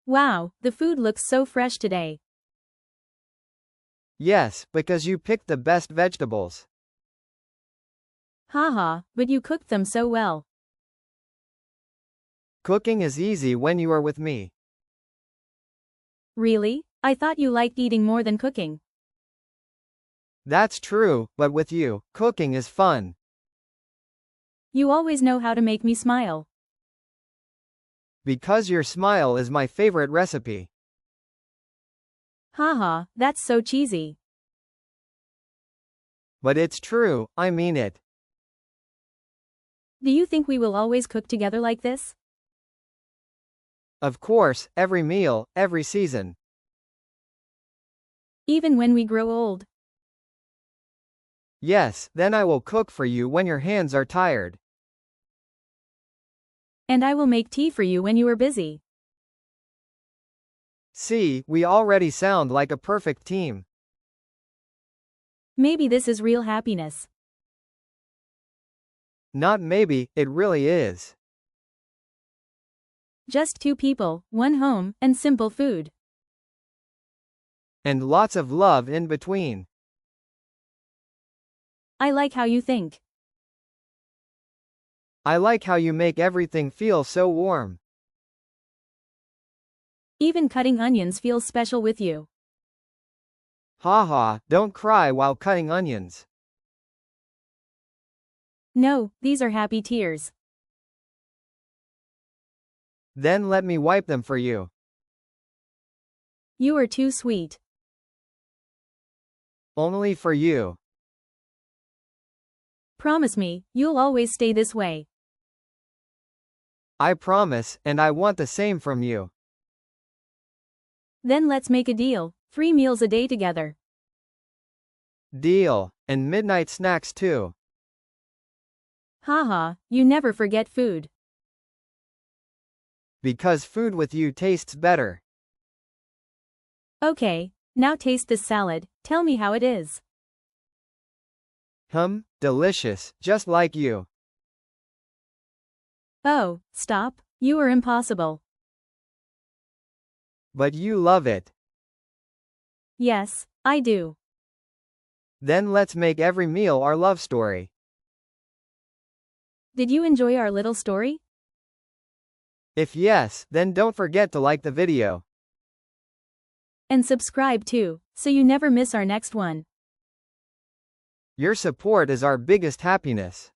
Wow, the food looks so fresh today. Yes, because you picked the best vegetables. Haha, but you cooked them so well. Cooking is easy when you are with me. Really? I thought you liked eating more than cooking. That's true, but with you, cooking is fun. You always know how to make me smile. Because your smile is my favorite recipe. Haha, that's so cheesy. But it's true, I mean it. Do you think we will always cook together like this? Of course, every meal, every season. Even when we grow old? Yes, then I will cook for you when your hands are tired. And I will make tea for you when you are busy. See, we already sound like a perfect team. Maybe this is real happiness. Not maybe, it really is. Just two people, one home, and simple food. And lots of love in between. I like how you think. I like how you make everything feel so warm. Even cutting onions feels special with you. Haha, don't cry while cutting onions. No, these are happy tears. Then let me wipe them for you. You are too sweet. Only for you. Promise me, you'll always stay this way. I promise, and I want the same from you. Then let's make a deal, 3 meals a day together. Deal, and midnight snacks too. Haha, you never forget food. Because food with you tastes better. Okay, now taste this salad, tell me how it is. Delicious, just like you. Oh, stop, you are impossible. But you love it. Yes, I do. Then let's make every meal our love story. Did you enjoy our little story? If yes, then don't forget to like the video. And subscribe too, so you never miss our next one. Your support is our biggest happiness.